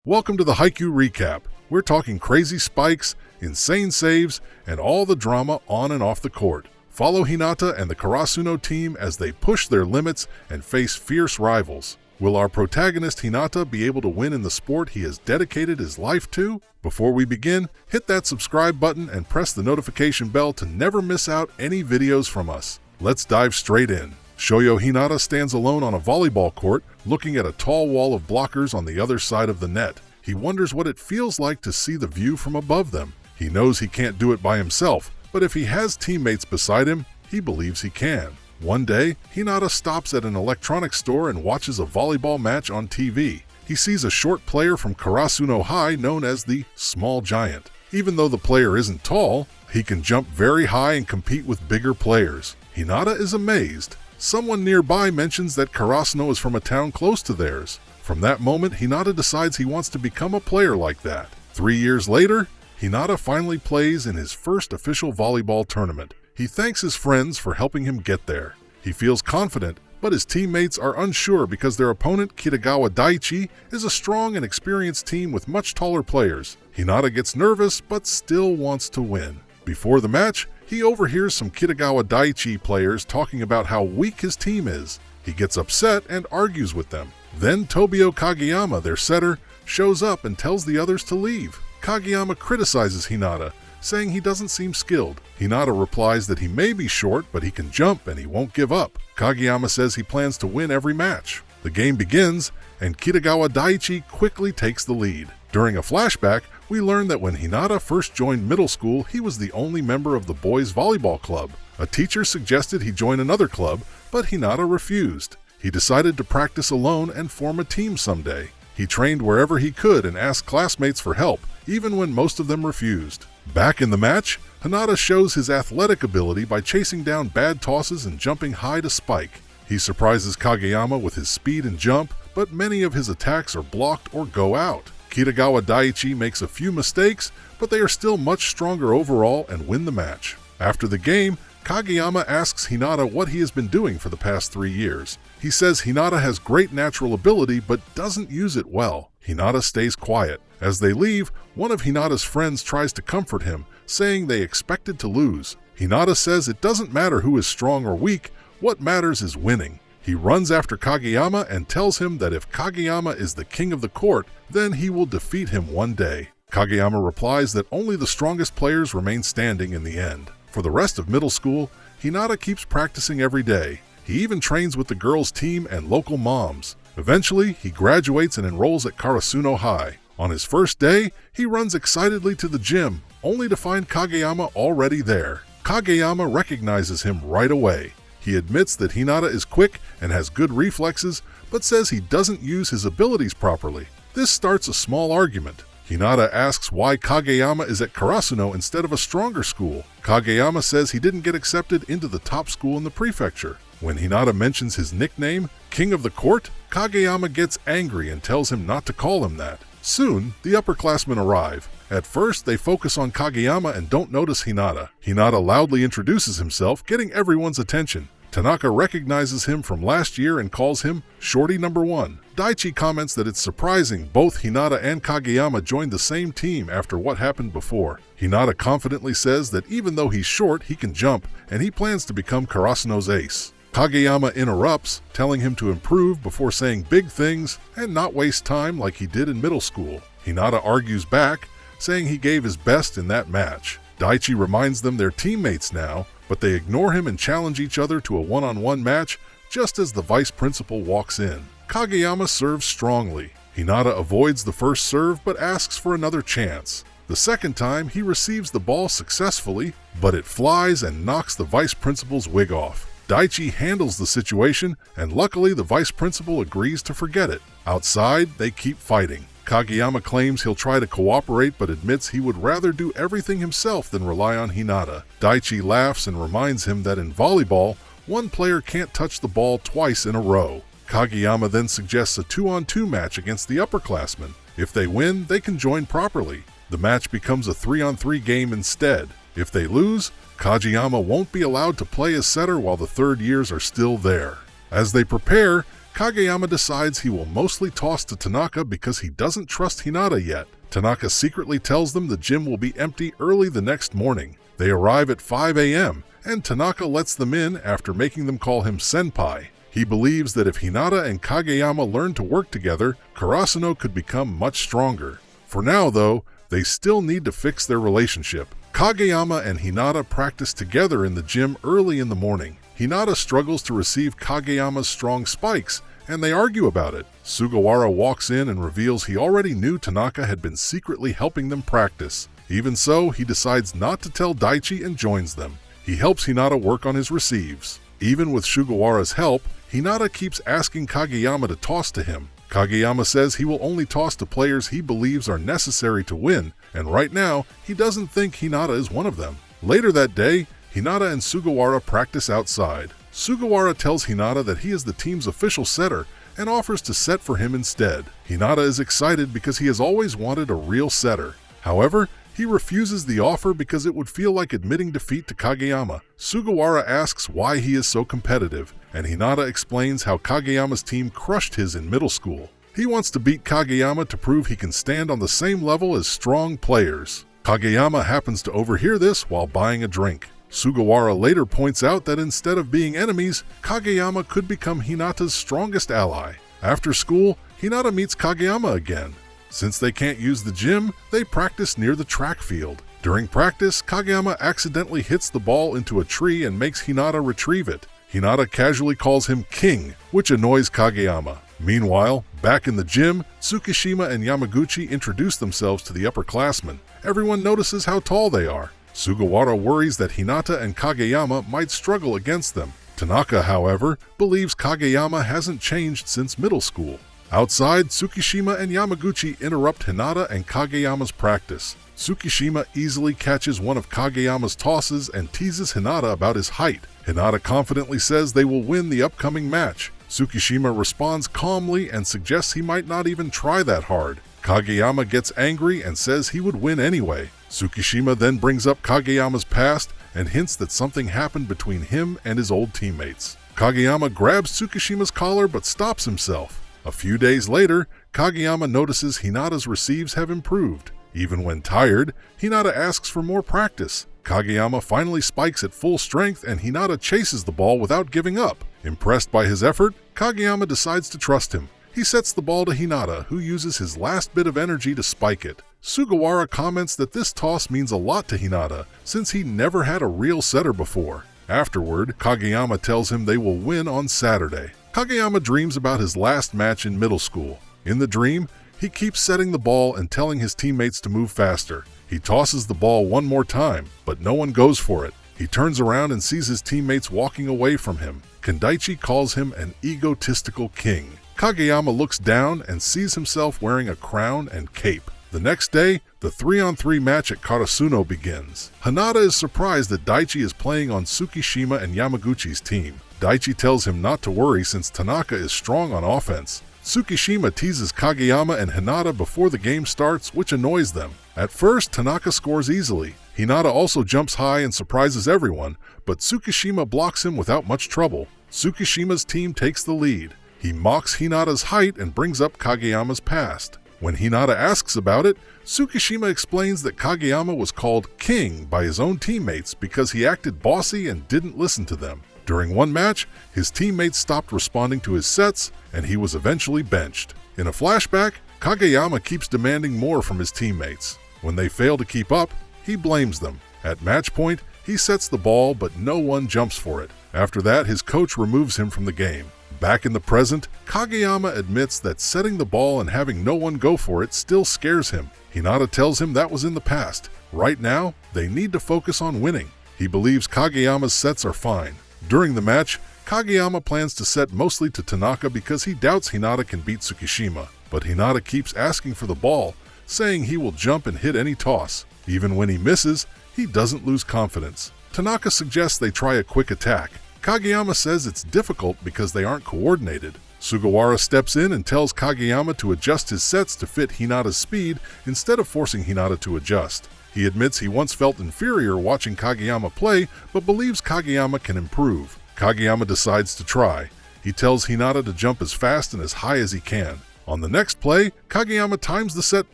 Welcome to the Haikyuu recap. We're talking crazy spikes, insane saves, and all the drama on and off the court. Follow Hinata and the Karasuno team as they push their limits and face fierce rivals. Will our protagonist Hinata be able to win in the sport he has dedicated his life to? Before we begin, hit that subscribe button and press the notification bell to never miss out any videos from us. Let's dive straight in. Shoyo Hinata stands alone on a volleyball court, looking at a tall wall of blockers on the other side of the net. He wonders what it feels like to see the view from above them. He knows he can't do it by himself, but if he has teammates beside him, he believes he can. One day, Hinata stops at an electronics store and watches a volleyball match on TV. He sees a short player from Karasuno High known as the Small Giant. Even though the player isn't tall, he can jump very high and compete with bigger players. Hinata is amazed. Someone nearby mentions that Karasuno is from a town close to theirs. From that moment, Hinata decides he wants to become a player like that. 3 years later, Hinata finally plays in his first official volleyball tournament. He thanks his friends for helping him get there. He feels confident, but his teammates are unsure because their opponent, Kitagawa Daichi, is a strong and experienced team with much taller players. Hinata gets nervous, but still wants to win. Before the match, he overhears some Kitagawa Daichi players talking about how weak his team is. He gets upset and argues with them. Then Tobio Kageyama, their setter, shows up and tells the others to leave. Kageyama criticizes Hinata, saying he doesn't seem skilled. Hinata replies that he may be short, but he can jump and he won't give up. Kageyama says he plans to win every match. The game begins, and Kitagawa Daichi quickly takes the lead. During a flashback, we learn that when Hinata first joined middle school, he was the only member of the boys' volleyball club. A teacher suggested he join another club, but Hinata refused. He decided to practice alone and form a team someday. He trained wherever he could and asked classmates for help, even when most of them refused. Back in the match, Hinata shows his athletic ability by chasing down bad tosses and jumping high to spike. He surprises Kageyama with his speed and jump, but many of his attacks are blocked or go out. Kitagawa Daichi makes a few mistakes, but they are still much stronger overall and win the match. After the game, Kageyama asks Hinata what he has been doing for the past 3 years. He says Hinata has great natural ability but doesn't use it well. Hinata stays quiet. As they leave, one of Hinata's friends tries to comfort him, saying they expected to lose. Hinata says it doesn't matter who is strong or weak, what matters is winning. He runs after Kageyama and tells him that if Kageyama is the king of the court, then he will defeat him one day. Kageyama replies that only the strongest players remain standing in the end. For the rest of middle school, Hinata keeps practicing every day. He even trains with the girls' team and local moms. Eventually, he graduates and enrolls at Karasuno High. On his first day, he runs excitedly to the gym, only to find Kageyama already there. Kageyama recognizes him right away. He admits that Hinata is quick and has good reflexes, but says he doesn't use his abilities properly. This starts a small argument. Hinata asks why Kageyama is at Karasuno instead of a stronger school. Kageyama says he didn't get accepted into the top school in the prefecture. When Hinata mentions his nickname, King of the Court, Kageyama gets angry and tells him not to call him that. Soon, the upperclassmen arrive. At first, they focus on Kageyama and don't notice Hinata. Hinata loudly introduces himself, getting everyone's attention. Tanaka recognizes him from last year and calls him Shorty Number 1. Daichi comments that it's surprising both Hinata and Kageyama joined the same team after what happened before. Hinata confidently says that even though he's short, he can jump, and he plans to become Karasuno's ace. Kageyama interrupts, telling him to improve before saying big things and not waste time like he did in middle school. Hinata argues back, saying he gave his best in that match. Daichi reminds them they're teammates now, but they ignore him and challenge each other to a one-on-one match just as the vice principal walks in. Kageyama serves strongly. Hinata avoids the first serve but asks for another chance. The second time, he receives the ball successfully, but it flies and knocks the vice principal's wig off. Daichi handles the situation, and luckily the vice principal agrees to forget it. Outside, they keep fighting. Kageyama claims he'll try to cooperate but admits he would rather do everything himself than rely on Hinata. Daichi laughs and reminds him that in volleyball, one player can't touch the ball twice in a row. Kageyama then suggests a 2-on-2 match against the upperclassmen. If they win, they can join properly. The match becomes a 3-on-3 game instead. If they lose, Kageyama won't be allowed to play as setter while the third years are still there. As they prepare, Kageyama decides he will mostly toss to Tanaka because he doesn't trust Hinata yet. Tanaka secretly tells them the gym will be empty early the next morning. They arrive at 5 a.m., and Tanaka lets them in after making them call him senpai. He believes that if Hinata and Kageyama learn to work together, Karasuno could become much stronger. For now, though, they still need to fix their relationship. Kageyama and Hinata practice together in the gym early in the morning. Hinata struggles to receive Kageyama's strong spikes, and they argue about it. Sugawara walks in and reveals he already knew Tanaka had been secretly helping them practice. Even so, he decides not to tell Daichi and joins them. He helps Hinata work on his receives. Even with Sugawara's help, Hinata keeps asking Kageyama to toss to him. Kageyama says he will only toss to players he believes are necessary to win, and right now, he doesn't think Hinata is one of them. Later that day, Hinata and Sugawara practice outside. Sugawara tells Hinata that he is the team's official setter and offers to set for him instead. Hinata is excited because he has always wanted a real setter. However, he refuses the offer because it would feel like admitting defeat to Kageyama. Sugawara asks why he is so competitive, and Hinata explains how Kageyama's team crushed his in middle school. He wants to beat Kageyama to prove he can stand on the same level as strong players. Kageyama happens to overhear this while buying a drink. Sugawara later points out that instead of being enemies, Kageyama could become Hinata's strongest ally. After school, Hinata meets Kageyama again. Since they can't use the gym, they practice near the track field. During practice, Kageyama accidentally hits the ball into a tree and makes Hinata retrieve it. Hinata casually calls him King, which annoys Kageyama. Meanwhile, back in the gym, Tsukishima and Yamaguchi introduce themselves to the upperclassmen. Everyone notices how tall they are. Sugawara worries that Hinata and Kageyama might struggle against them. Tanaka, however, believes Kageyama hasn't changed since middle school. Outside, Tsukishima and Yamaguchi interrupt Hinata and Kageyama's practice. Tsukishima easily catches one of Kageyama's tosses and teases Hinata about his height. Hinata confidently says they will win the upcoming match. Tsukishima responds calmly and suggests he might not even try that hard. Kageyama gets angry and says he would win anyway. Tsukishima then brings up Kageyama's past and hints that something happened between him and his old teammates. Kageyama grabs Tsukishima's collar but stops himself. A few days later, Kageyama notices Hinata's receives have improved. Even when tired, Hinata asks for more practice. Kageyama finally spikes at full strength and Hinata chases the ball without giving up. Impressed by his effort, Kageyama decides to trust him. He sets the ball to Hinata, who uses his last bit of energy to spike it. Sugawara comments that this toss means a lot to Hinata, since he never had a real setter before. Afterward, Kageyama tells him they will win on Saturday. Kageyama dreams about his last match in middle school. In the dream, he keeps setting the ball and telling his teammates to move faster. He tosses the ball one more time, but no one goes for it. He turns around and sees his teammates walking away from him. Kandaichi calls him an egotistical king. Kageyama looks down and sees himself wearing a crown and cape. The next day, the 3-on-3 match at Karasuno begins. Hinata is surprised that Daichi is playing on Tsukishima and Yamaguchi's team. Daichi tells him not to worry since Tanaka is strong on offense. Tsukishima teases Kageyama and Hinata before the game starts, which annoys them. At first, Tanaka scores easily. Hinata also jumps high and surprises everyone, but Tsukishima blocks him without much trouble. Tsukishima's team takes the lead. He mocks Hinata's height and brings up Kageyama's past. When Hinata asks about it, Tsukishima explains that Kageyama was called King by his own teammates because he acted bossy and didn't listen to them. During one match, his teammates stopped responding to his sets, and he was eventually benched. In a flashback, Kageyama keeps demanding more from his teammates. When they fail to keep up, he blames them. At match point, he sets the ball, but no one jumps for it. After that, his coach removes him from the game. Back in the present, Kageyama admits that setting the ball and having no one go for it still scares him. Hinata tells him that was in the past. Right now, they need to focus on winning. He believes Kageyama's sets are fine. During the match, Kageyama plans to set mostly to Tanaka because he doubts Hinata can beat Tsukishima. But Hinata keeps asking for the ball, saying he will jump and hit any toss. Even when he misses, he doesn't lose confidence. Tanaka suggests they try a quick attack. Kageyama says it's difficult because they aren't coordinated. Sugawara steps in and tells Kageyama to adjust his sets to fit Hinata's speed instead of forcing Hinata to adjust. He admits he once felt inferior watching Kageyama play, but believes Kageyama can improve. Kageyama decides to try. He tells Hinata to jump as fast and as high as he can. On the next play, Kageyama times the set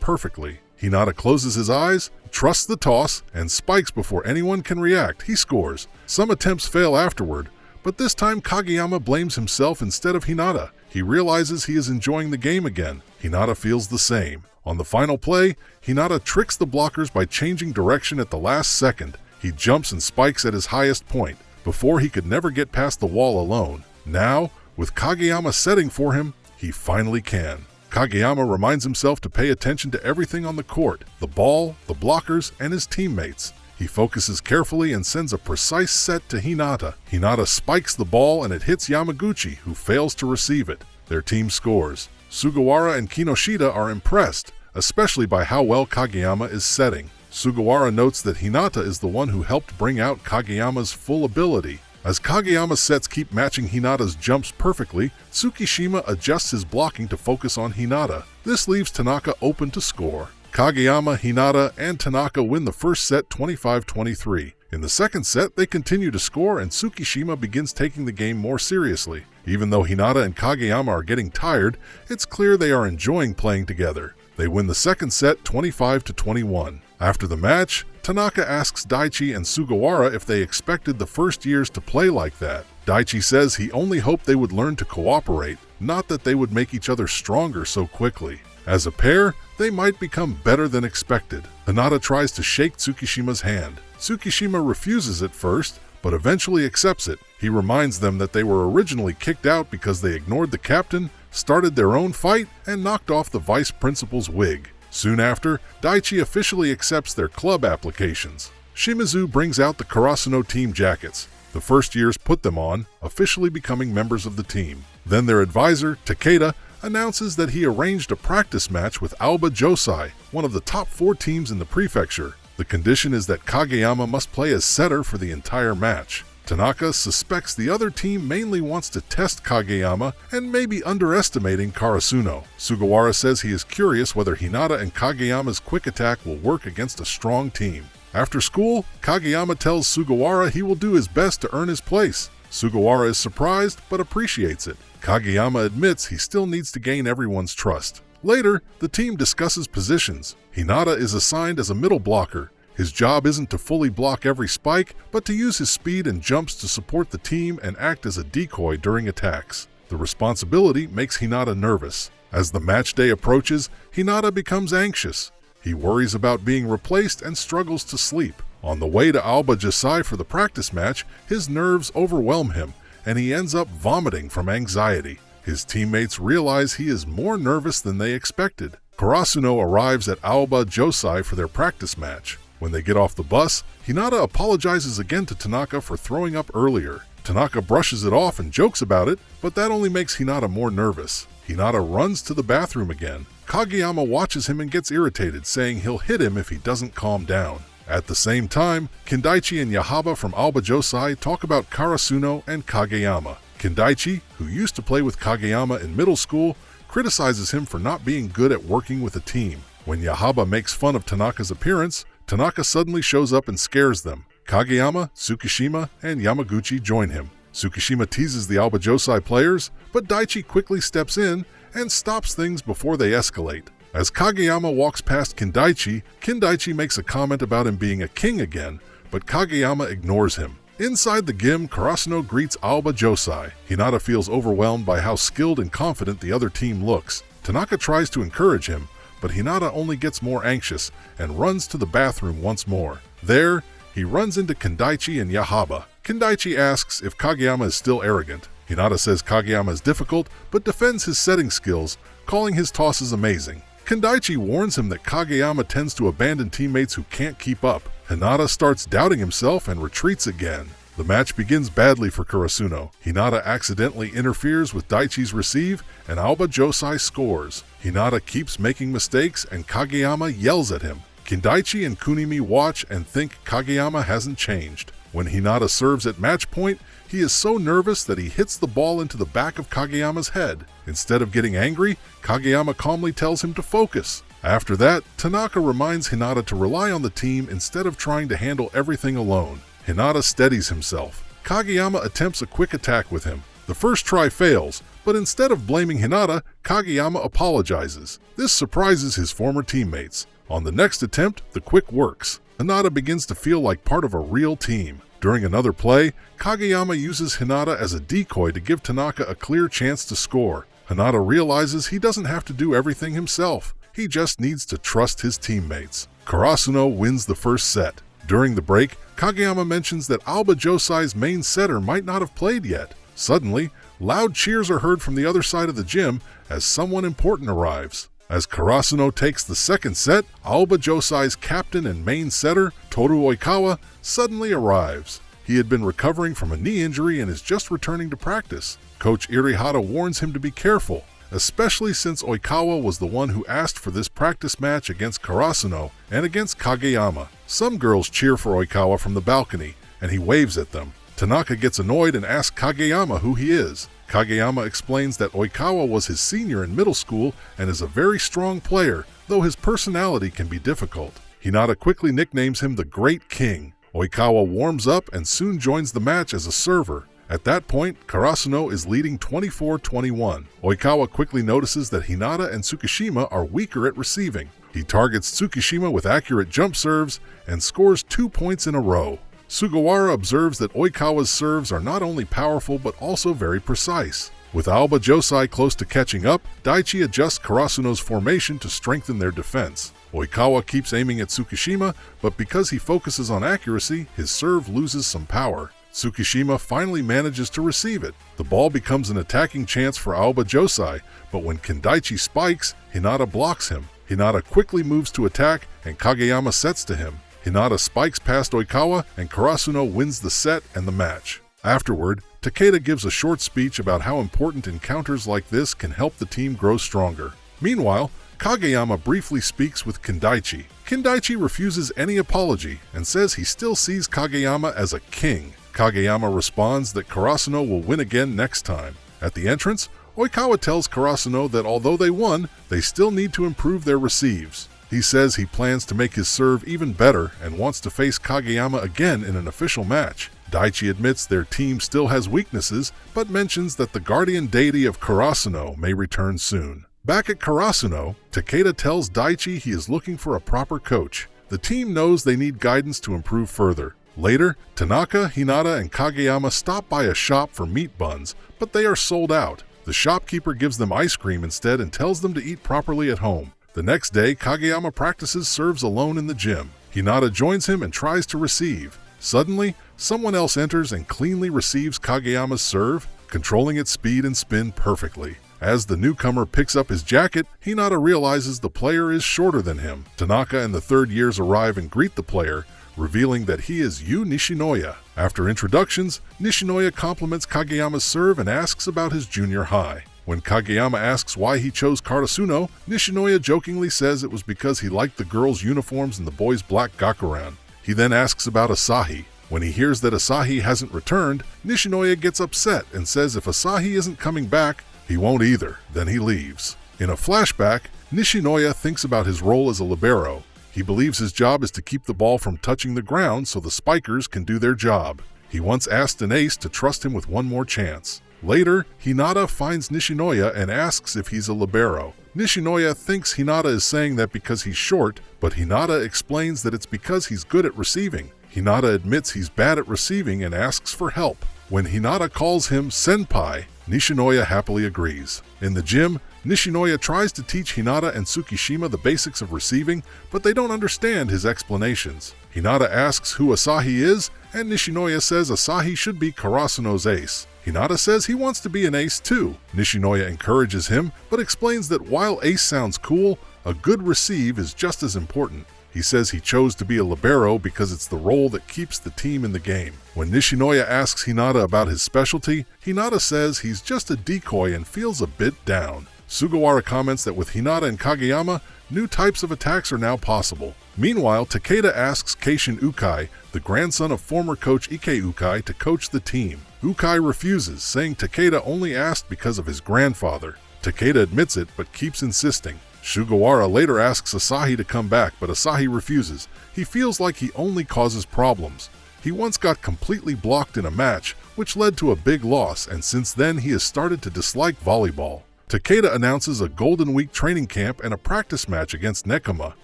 perfectly. Hinata closes his eyes, trusts the toss, and spikes before anyone can react. He scores. Some attempts fail afterward, but this time Kageyama blames himself instead of Hinata. He realizes he is enjoying the game again. Hinata feels the same. On the final play, Hinata tricks the blockers by changing direction at the last second. He jumps and spikes at his highest point. Before, he could never get past the wall alone. Now, with Kageyama setting for him, he finally can. Kageyama reminds himself to pay attention to everything on the court, the ball, the blockers, and his teammates. He focuses carefully and sends a precise set to Hinata. Hinata spikes the ball and it hits Yamaguchi, who fails to receive it. Their team scores. Sugawara and Kinoshita are impressed, especially by how well Kageyama is setting. Sugawara notes that Hinata is the one who helped bring out Kageyama's full ability. As Kageyama's sets keep matching Hinata's jumps perfectly, Tsukishima adjusts his blocking to focus on Hinata. This leaves Tanaka open to score. Kageyama, Hinata, and Tanaka win the first set 25-23. In the second set, they continue to score and Tsukishima begins taking the game more seriously. Even though Hinata and Kageyama are getting tired, it's clear they are enjoying playing together. They win the second set 25-21. After the match, Tanaka asks Daichi and Sugawara if they expected the first years to play like that. Daichi says he only hoped they would learn to cooperate, not that they would make each other stronger so quickly. As a pair, they might become better than expected. Hinata tries to shake Tsukishima's hand. Tsukishima refuses at first, but eventually accepts it. He reminds them that they were originally kicked out because they ignored the captain, started their own fight, and knocked off the vice principal's wig. Soon after, Daichi officially accepts their club applications. Shimizu brings out the Karasuno team jackets. The first years put them on, officially becoming members of the team. Then their advisor, Takeda, announces that he arranged a practice match with Aoba Josai, one of the top 4 teams in the prefecture. The condition is that Kageyama must play as setter for the entire match. Tanaka suspects the other team mainly wants to test Kageyama and may be underestimating Karasuno. Sugawara says he is curious whether Hinata and Kageyama's quick attack will work against a strong team. After school, Kageyama tells Sugawara he will do his best to earn his place. Sugawara is surprised but appreciates it. Kageyama admits he still needs to gain everyone's trust. Later, the team discusses positions. Hinata is assigned as a middle blocker. His job isn't to fully block every spike, but to use his speed and jumps to support the team and act as a decoy during attacks. The responsibility makes Hinata nervous. As the match day approaches, Hinata becomes anxious. He worries about being replaced and struggles to sleep. On the way to Aoba Josai for the practice match, his nerves overwhelm him, and he ends up vomiting from anxiety. His teammates realize he is more nervous than they expected. Karasuno arrives at Aoba Josai for their practice match. When they get off the bus, Hinata apologizes again to Tanaka for throwing up earlier. Tanaka brushes it off and jokes about it, but that only makes Hinata more nervous. Hinata runs to the bathroom again. Kageyama watches him and gets irritated, saying he'll hit him if he doesn't calm down. At the same time, Kindaichi and Yahaba from Aoba Josai talk about Karasuno and Kageyama. Kindaichi, who used to play with Kageyama in middle school, criticizes him for not being good at working with a team. When Yahaba makes fun of Tanaka's appearance, Tanaka suddenly shows up and scares them. Kageyama, Tsukishima, and Yamaguchi join him. Tsukishima teases the Aoba Josai players, but Daichi quickly steps in and stops things before they escalate. As Kageyama walks past Kindaichi makes a comment about him being a king again, but Kageyama ignores him. Inside the gym, Karasuno greets Aoba Josai. Hinata feels overwhelmed by how skilled and confident the other team looks. Tanaka tries to encourage him, but Hinata only gets more anxious and runs to the bathroom once more. There, he runs into Kindaichi and Yahaba. Kindaichi asks if Kageyama is still arrogant. Hinata says Kageyama is difficult, but defends his setting skills, calling his tosses amazing. Kindaichi warns him that Kageyama tends to abandon teammates who can't keep up. Hinata starts doubting himself and retreats again. The match begins badly for Karasuno. Hinata accidentally interferes with Daichi's receive, and Aoba Josai scores. Hinata keeps making mistakes, and Kageyama yells at him. Kindaichi and Kunimi watch and think Kageyama hasn't changed. When Hinata serves at match point, he is so nervous that he hits the ball into the back of Kageyama's head. Instead of getting angry, Kageyama calmly tells him to focus. After that, Tanaka reminds Hinata to rely on the team instead of trying to handle everything alone. Hinata steadies himself. Kageyama attempts a quick attack with him. The first try fails, but instead of blaming Hinata, Kageyama apologizes. This surprises his former teammates. On the next attempt, the quick works. Hinata begins to feel like part of a real team. During another play, Kageyama uses Hinata as a decoy to give Tanaka a clear chance to score. Hinata realizes he doesn't have to do everything himself. He just needs to trust his teammates. Karasuno wins the first set. During the break, Kageyama mentions that Aoba Josai's main setter might not have played yet. Suddenly, loud cheers are heard from the other side of the gym as someone important arrives. As Karasuno takes the second set, Aoba Josai's captain and main setter, Toru Oikawa, suddenly arrives. He had been recovering from a knee injury and is just returning to practice. Coach Irihata warns him to be careful, especially since Oikawa was the one who asked for this practice match against Karasuno and against Kageyama. Some girls cheer for Oikawa from the balcony, and he waves at them. Tanaka gets annoyed and asks Kageyama who he is. Kageyama explains that Oikawa was his senior in middle school and is a very strong player, though his personality can be difficult. Hinata quickly nicknames him the Great King. Oikawa warms up and soon joins the match as a server. At that point, Karasuno is leading 24-21. Oikawa quickly notices that Hinata and Tsukishima are weaker at receiving. He targets Tsukishima with accurate jump serves and scores 2 points in a row. Sugawara observes that Oikawa's serves are not only powerful but also very precise. With Aoba Josai close to catching up, Daichi adjusts Karasuno's formation to strengthen their defense. Oikawa keeps aiming at Tsukishima, but because he focuses on accuracy, his serve loses some power. Tsukishima finally manages to receive it. The ball becomes an attacking chance for Aoba Josai, but when Kendaichi spikes, Hinata blocks him. Hinata quickly moves to attack, and Kageyama sets to him. Hinata spikes past Oikawa, and Karasuno wins the set and the match. Afterward, Takeda gives a short speech about how important encounters like this can help the team grow stronger. Meanwhile, Kageyama briefly speaks with Kendaichi. Kendaichi refuses any apology and says he still sees Kageyama as a king. Kageyama responds that Karasuno will win again next time. At the entrance, Oikawa tells Karasuno that although they won, they still need to improve their receives. He says he plans to make his serve even better and wants to face Kageyama again in an official match. Daichi admits their team still has weaknesses, but mentions that the guardian deity of Karasuno may return soon. Back at Karasuno, Takeda tells Daichi he is looking for a proper coach. The team knows they need guidance to improve further. Later, Tanaka, Hinata, and Kageyama stop by a shop for meat buns, but they are sold out. The shopkeeper gives them ice cream instead and tells them to eat properly at home. The next day, Kageyama practices serves alone in the gym. Hinata joins him and tries to receive. Suddenly, someone else enters and cleanly receives Kageyama's serve, controlling its speed and spin perfectly. As the newcomer picks up his jacket, Hinata realizes the player is shorter than him. Tanaka and the third years arrive and greet the player, revealing that he is Yu Nishinoya. After introductions, Nishinoya compliments Kageyama's serve and asks about his junior high. When Kageyama asks why he chose Karasuno, Nishinoya jokingly says it was because he liked the girls' uniforms and the boys' black gakuran. He then asks about Asahi. When he hears that Asahi hasn't returned, Nishinoya gets upset and says if Asahi isn't coming back, he won't either. Then he leaves. In a flashback, Nishinoya thinks about his role as a libero. He believes his job is to keep the ball from touching the ground so the spikers can do their job. He once asked an ace to trust him with one more chance. Later, Hinata finds Nishinoya and asks if he's a libero. Nishinoya thinks Hinata is saying that because he's short, but Hinata explains that it's because he's good at receiving. Hinata admits he's bad at receiving and asks for help. When Hinata calls him senpai, Nishinoya happily agrees. In the gym, Nishinoya tries to teach Hinata and Tsukishima the basics of receiving, but they don't understand his explanations. Hinata asks who Asahi is, and Nishinoya says Asahi should be Karasuno's ace. Hinata says he wants to be an ace too. Nishinoya encourages him, but explains that while ace sounds cool, a good receive is just as important. He says he chose to be a libero because it's the role that keeps the team in the game. When Nishinoya asks Hinata about his specialty, Hinata says he's just a decoy and feels a bit down. Sugawara comments that with Hinata and Kageyama, new types of attacks are now possible. Meanwhile, Takeda asks Keishin Ukai, the grandson of former coach Ike Ukai, to coach the team. Ukai refuses, saying Takeda only asked because of his grandfather. Takeda admits it, but keeps insisting. Sugawara later asks Asahi to come back, but Asahi refuses. He feels like he only causes problems. He once got completely blocked in a match, which led to a big loss, and since then he has started to dislike volleyball. Takeda announces a Golden Week training camp and a practice match against Nekoma.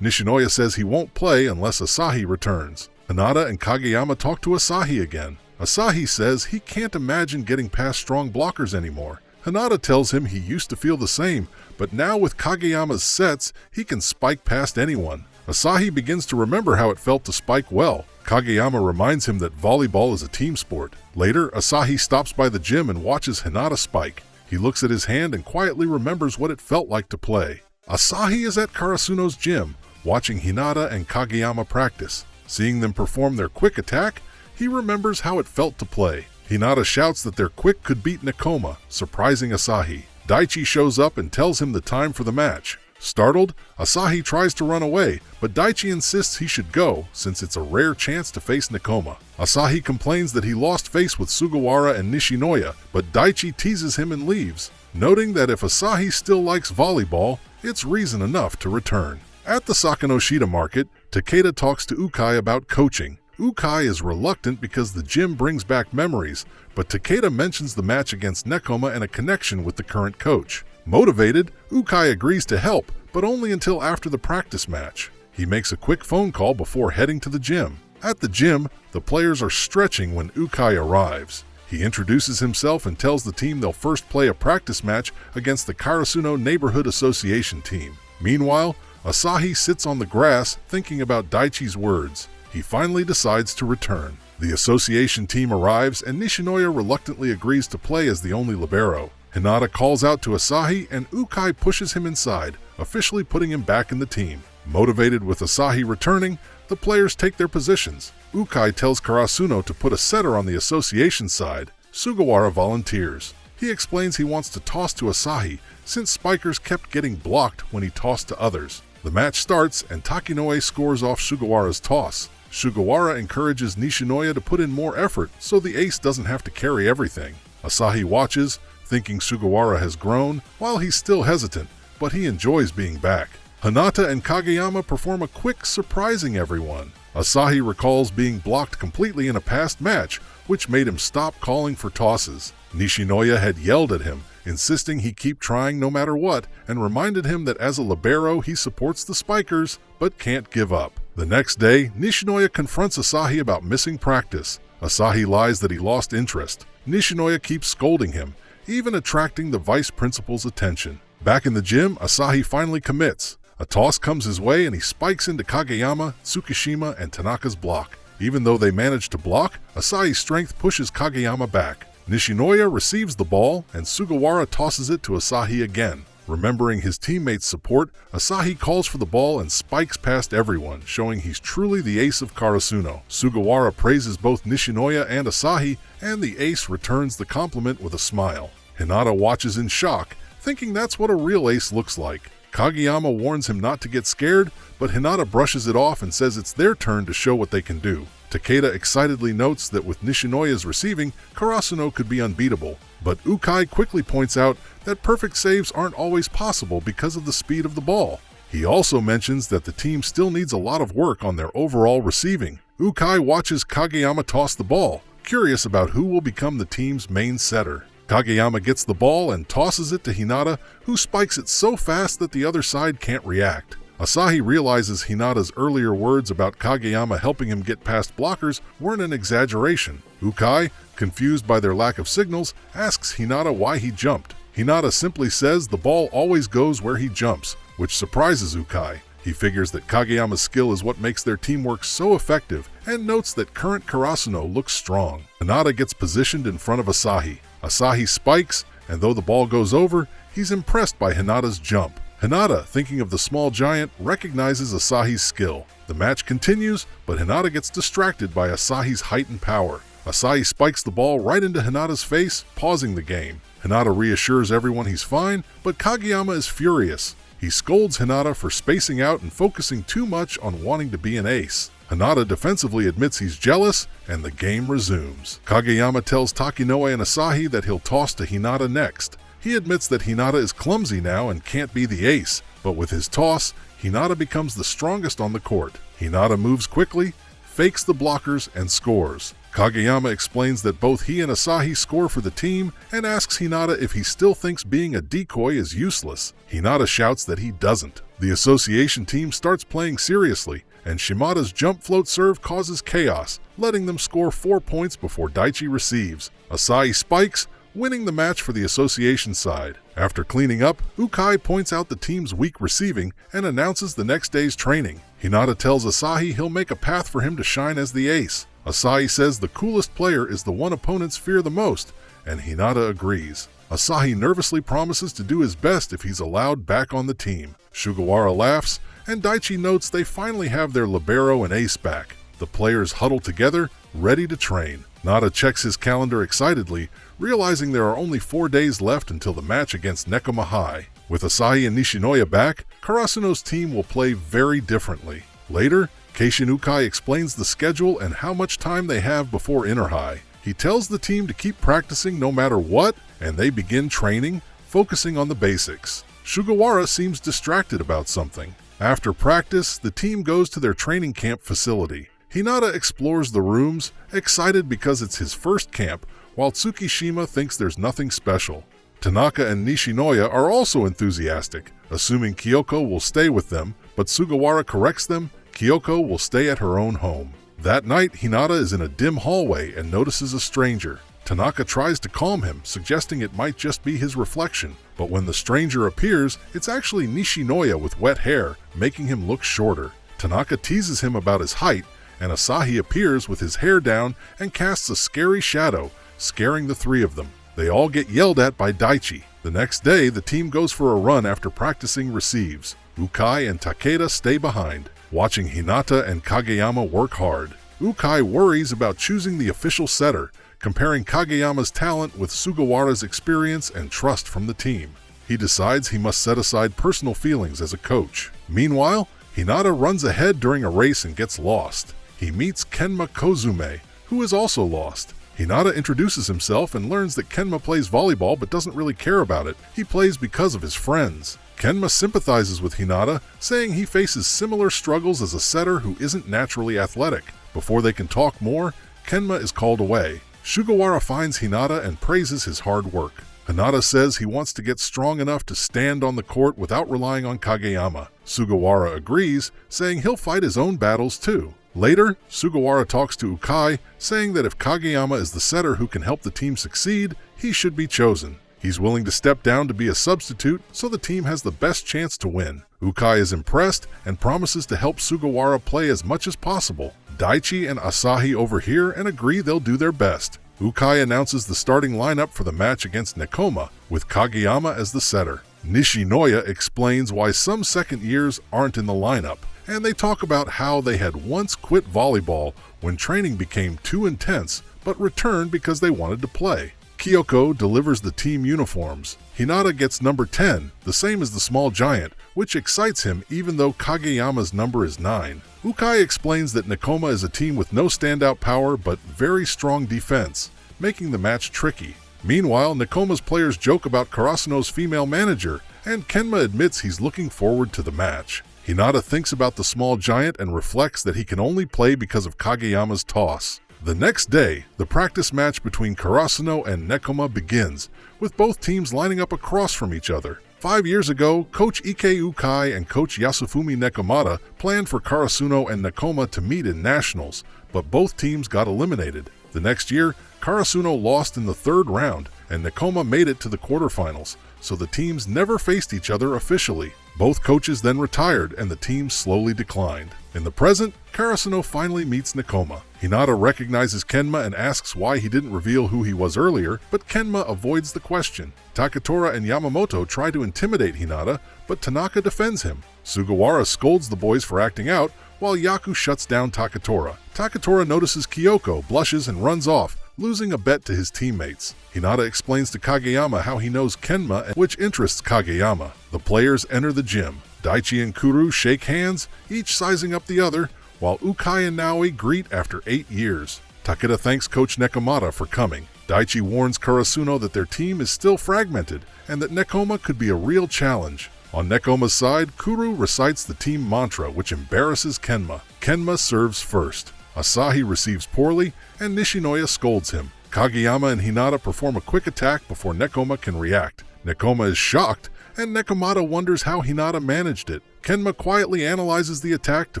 Nishinoya says he won't play unless Asahi returns. Hinata and Kageyama talk to Asahi again. Asahi says he can't imagine getting past strong blockers anymore. Hinata tells him he used to feel the same, but now with Kageyama's sets, he can spike past anyone. Asahi begins to remember how it felt to spike well. Kageyama reminds him that volleyball is a team sport. Later, Asahi stops by the gym and watches Hinata spike. He looks at his hand and quietly remembers what it felt like to play. Asahi is at Karasuno's gym, watching Hinata and Kageyama practice. Seeing them perform their quick attack, he remembers how it felt to play. Hinata shouts that their quick could beat Nekoma, surprising Asahi. Daichi shows up and tells him the time for the match. Startled, Asahi tries to run away, but Daichi insists he should go since it's a rare chance to face Nekoma. Asahi complains that he lost face with Sugawara and Nishinoya, but Daichi teases him and leaves, noting that if Asahi still likes volleyball, it's reason enough to return. At the Sakanoshita market, Takeda talks to Ukai about coaching. Ukai is reluctant because the gym brings back memories, but Takeda mentions the match against Nekoma and a connection with the current coach. Motivated, Ukai agrees to help, but only until after the practice match. He makes a quick phone call before heading to the gym. At the gym, the players are stretching when Ukai arrives. He introduces himself and tells the team they'll first play a practice match against the Karasuno Neighborhood Association team. Meanwhile, Asahi sits on the grass thinking about Daichi's words. He finally decides to return. The association team arrives and Nishinoya reluctantly agrees to play as the only libero. Hinata calls out to Asahi and Ukai pushes him inside, officially putting him back in the team. Motivated with Asahi returning, the players take their positions. Ukai tells Karasuno to put a setter on the association side. Sugawara volunteers. He explains he wants to toss to Asahi since spikers kept getting blocked when he tossed to others. The match starts and Takinoue scores off Sugawara's toss. Sugawara encourages Nishinoya to put in more effort so the ace doesn't have to carry everything. Asahi watches, thinking Sugawara has grown, while he's still hesitant, but he enjoys being back. Hinata and Kageyama perform a quick, surprising everyone. Asahi recalls being blocked completely in a past match, which made him stop calling for tosses. Nishinoya had yelled at him, insisting he keep trying no matter what, and reminded him that as a libero he supports the spikers, but can't give up. The next day, Nishinoya confronts Asahi about missing practice. Asahi lies that he lost interest. Nishinoya keeps scolding him, even attracting the vice principal's attention. Back in the gym, Asahi finally commits. A toss comes his way and he spikes into Kageyama, Tsukishima, and Tanaka's block. Even though they manage to block, Asahi's strength pushes Kageyama back. Nishinoya receives the ball and Sugawara tosses it to Asahi again. Remembering his teammates' support, Asahi calls for the ball and spikes past everyone, showing he's truly the ace of Karasuno. Sugawara praises both Nishinoya and Asahi, and the ace returns the compliment with a smile. Hinata watches in shock, thinking that's what a real ace looks like. Kageyama warns him not to get scared, but Hinata brushes it off and says it's their turn to show what they can do. Takeda excitedly notes that with Nishinoya's receiving, Karasuno could be unbeatable, but Ukai quickly points out that perfect saves aren't always possible because of the speed of the ball. He also mentions that the team still needs a lot of work on their overall receiving. Ukai watches Kageyama toss the ball, curious about who will become the team's main setter. Kageyama gets the ball and tosses it to Hinata, who spikes it so fast that the other side can't react. Asahi realizes Hinata's earlier words about Kageyama helping him get past blockers weren't an exaggeration. Ukai, confused by their lack of signals, asks Hinata why he jumped. Hinata simply says the ball always goes where he jumps, which surprises Ukai. He figures that Kageyama's skill is what makes their teamwork so effective and notes that current Karasuno looks strong. Hinata gets positioned in front of Asahi. Asahi spikes, and though the ball goes over, he's impressed by Hinata's jump. Hinata, thinking of the small giant, recognizes Asahi's skill. The match continues, but Hinata gets distracted by Asahi's height and power. Asahi spikes the ball right into Hinata's face, pausing the game. Hinata reassures everyone he's fine, but Kageyama is furious. He scolds Hinata for spacing out and focusing too much on wanting to be an ace. Hinata defensively admits he's jealous, and the game resumes. Kageyama tells Takinoue and Asahi that he'll toss to Hinata next. He admits that Hinata is clumsy now and can't be the ace, but with his toss, Hinata becomes the strongest on the court. Hinata moves quickly, fakes the blockers, and scores. Kageyama explains that both he and Asahi score for the team and asks Hinata if he still thinks being a decoy is useless. Hinata shouts that he doesn't. The association team starts playing seriously, and Shimada's jump float serve causes chaos, letting them score 4 points before Daichi receives. Asahi spikes, winning the match for the association side. After cleaning up, Ukai points out the team's weak receiving and announces the next day's training. Hinata tells Asahi he'll make a path for him to shine as the ace. Asahi says the coolest player is the one opponents fear the most, and Hinata agrees. Asahi nervously promises to do his best if he's allowed back on the team. Sugawara laughs, and Daichi notes they finally have their libero and ace back. The players huddle together, ready to train. Nada checks his calendar excitedly, realizing there are only 4 days left until the match against Nekoma High. With Asahi and Nishinoya back, Karasuno's team will play very differently. Later, Keishin Ukai explains the schedule and how much time they have before Inter High. He tells the team to keep practicing no matter what, and they begin training, focusing on the basics. Sugawara seems distracted about something. After practice, the team goes to their training camp facility. Hinata explores the rooms, excited because it's his first camp, while Tsukishima thinks there's nothing special. Tanaka and Nishinoya are also enthusiastic, assuming Kyoko will stay with them, but Sugawara corrects them. Kyoko will stay at her own home. That night, Hinata is in a dim hallway and notices a stranger. Tanaka tries to calm him, suggesting it might just be his reflection, but when the stranger appears, it's actually Nishinoya with wet hair, making him look shorter. Tanaka teases him about his height, and Asahi appears with his hair down and casts a scary shadow, scaring the three of them. They all get yelled at by Daichi. The next day, the team goes for a run after practicing receives. Ukai and Takeda stay behind, watching Hinata and Kageyama work hard. Ukai worries about choosing the official setter, comparing Kageyama's talent with Sugawara's experience and trust from the team. He decides he must set aside personal feelings as a coach. Meanwhile, Hinata runs ahead during a race and gets lost. He meets Kenma Kozume, who is also lost. Hinata introduces himself and learns that Kenma plays volleyball but doesn't really care about it. He plays because of his friends. Kenma sympathizes with Hinata, saying he faces similar struggles as a setter who isn't naturally athletic. Before they can talk more, Kenma is called away. Sugawara finds Hinata and praises his hard work. Hinata says he wants to get strong enough to stand on the court without relying on Kageyama. Sugawara agrees, saying he'll fight his own battles too. Later, Sugawara talks to Ukai, saying that if Kageyama is the setter who can help the team succeed, he should be chosen. He's willing to step down to be a substitute so the team has the best chance to win. Ukai is impressed and promises to help Sugawara play as much as possible. Daichi and Asahi overhear and agree they'll do their best. Ukai announces the starting lineup for the match against Nekoma, with Kageyama as the setter. Nishinoya explains why some second years aren't in the lineup, and they talk about how they had once quit volleyball when training became too intense, but returned because they wanted to play. Kyoko delivers the team uniforms. Hinata gets number 10, the same as the small giant, which excites him even though Kageyama's number is 9. Ukai explains that Nekoma is a team with no standout power but very strong defense, making the match tricky. Meanwhile, Nekoma's players joke about Karasuno's female manager, and Kenma admits he's looking forward to the match. Hinata thinks about the small giant and reflects that he can only play because of Kageyama's toss. The next day, the practice match between Karasuno and Nekoma begins, with both teams lining up across from each other. 5 years ago, Coach Ike Ukai and Coach Yasufumi Nekomata planned for Karasuno and Nekoma to meet in nationals, but both teams got eliminated. The next year, Karasuno lost in the third round, and Nekoma made it to the quarterfinals, so the teams never faced each other officially. Both coaches then retired, and the team slowly declined. In the present, Karasuno finally meets Nekoma. Hinata recognizes Kenma and asks why he didn't reveal who he was earlier, but Kenma avoids the question. Takatora and Yamamoto try to intimidate Hinata, but Tanaka defends him. Sugawara scolds the boys for acting out, while Yaku shuts down Takatora. Takatora notices Kyoko, blushes, and runs off, losing a bet to his teammates. Hinata explains to Kageyama how he knows Kenma, which interests Kageyama. The players enter the gym. Daichi and Kuru shake hands, each sizing up the other, while Ukai and Naoi greet after 8 years. Takeda thanks Coach Nekomata for coming. Daichi warns Karasuno that their team is still fragmented and that Nekoma could be a real challenge. On Nekoma's side, Kuru recites the team mantra, which embarrasses Kenma. Kenma serves first. Asahi receives poorly, and Nishinoya scolds him. Kageyama and Hinata perform a quick attack before Nekoma can react. Nekoma is shocked, and Nekomata wonders how Hinata managed it. Kenma quietly analyzes the attack to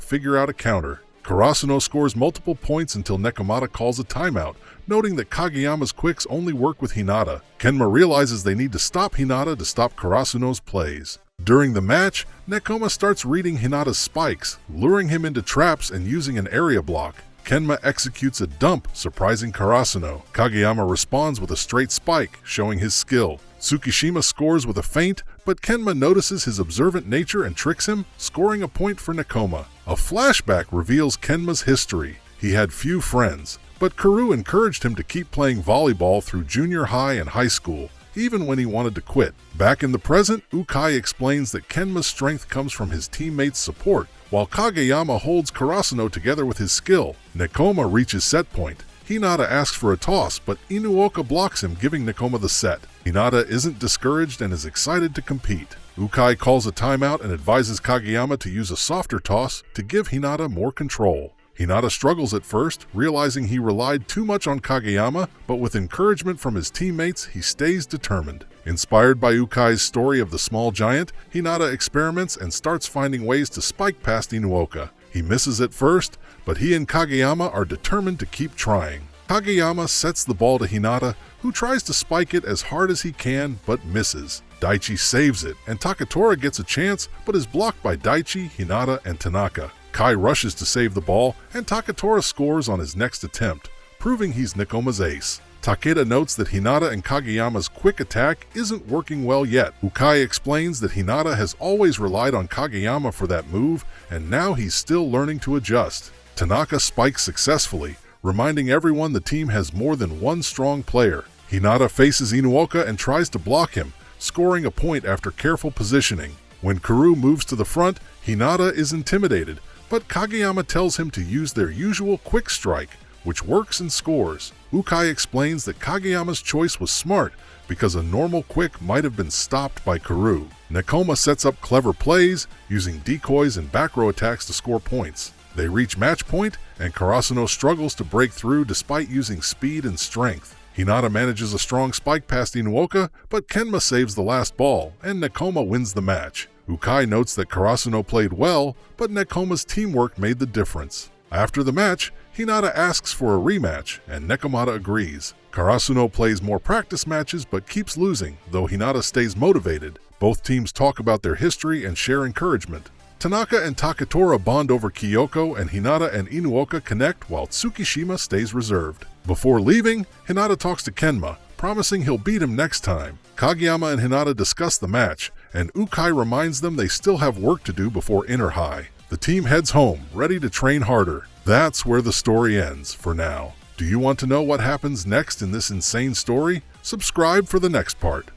figure out a counter. Karasuno scores multiple points until Nekomata calls a timeout, noting that Kageyama's quicks only work with Hinata. Kenma realizes they need to stop Hinata to stop Karasuno's plays. During the match, Nekoma starts reading Hinata's spikes, luring him into traps and using an area block. Kenma executes a dump, surprising Karasuno. Kageyama responds with a straight spike, showing his skill. Tsukishima scores with a feint, but Kenma notices his observant nature and tricks him, scoring a point for Nekoma. A flashback reveals Kenma's history. He had few friends, but Kuru encouraged him to keep playing volleyball through junior high and high school, even when he wanted to quit. Back in the present, Ukai explains that Kenma's strength comes from his teammates' support, while Kageyama holds Karasuno together with his skill. Nekoma reaches set point. Hinata asks for a toss, but Inuoka blocks him, giving Nekoma the set. Hinata isn't discouraged and is excited to compete. Ukai calls a timeout and advises Kageyama to use a softer toss to give Hinata more control. Hinata struggles at first, realizing he relied too much on Kageyama, but with encouragement from his teammates, he stays determined. Inspired by Ukai's story of the small giant, Hinata experiments and starts finding ways to spike past Inuoka. He misses at first, but he and Kageyama are determined to keep trying. Kageyama sets the ball to Hinata, who tries to spike it as hard as he can, but misses. Daichi saves it, and Takatora gets a chance, but is blocked by Daichi, Hinata, and Tanaka. Kai rushes to save the ball, and Takatora scores on his next attempt, proving he's Nekoma's ace. Takeda notes that Hinata and Kageyama's quick attack isn't working well yet. Ukai explains that Hinata has always relied on Kageyama for that move, and now he's still learning to adjust. Tanaka spikes successfully, reminding everyone the team has more than one strong player. Hinata faces Inuoka and tries to block him, scoring a point after careful positioning. When Kuru moves to the front, Hinata is intimidated, but Kageyama tells him to use their usual quick strike, which works and scores. Ukai explains that Kageyama's choice was smart because a normal quick might have been stopped by Kuru. Nekoma sets up clever plays, using decoys and back row attacks to score points. They reach match point, and Karasuno struggles to break through despite using speed and strength. Hinata manages a strong spike past Inuoka, but Kenma saves the last ball, and Nekoma wins the match. Ukai notes that Karasuno played well, but Nekoma's teamwork made the difference. After the match, Hinata asks for a rematch, and Nekomata agrees. Karasuno plays more practice matches but keeps losing, though Hinata stays motivated. Both teams talk about their history and share encouragement. Tanaka and Takatora bond over Kyoko, and Hinata and Inuoka connect while Tsukishima stays reserved. Before leaving, Hinata talks to Kenma, promising he'll beat him next time. Kageyama and Hinata discuss the match, and Ukai reminds them they still have work to do before Inner High. The team heads home, ready to train harder. That's where the story ends, for now. Do you want to know what happens next in this insane story? Subscribe for the next part.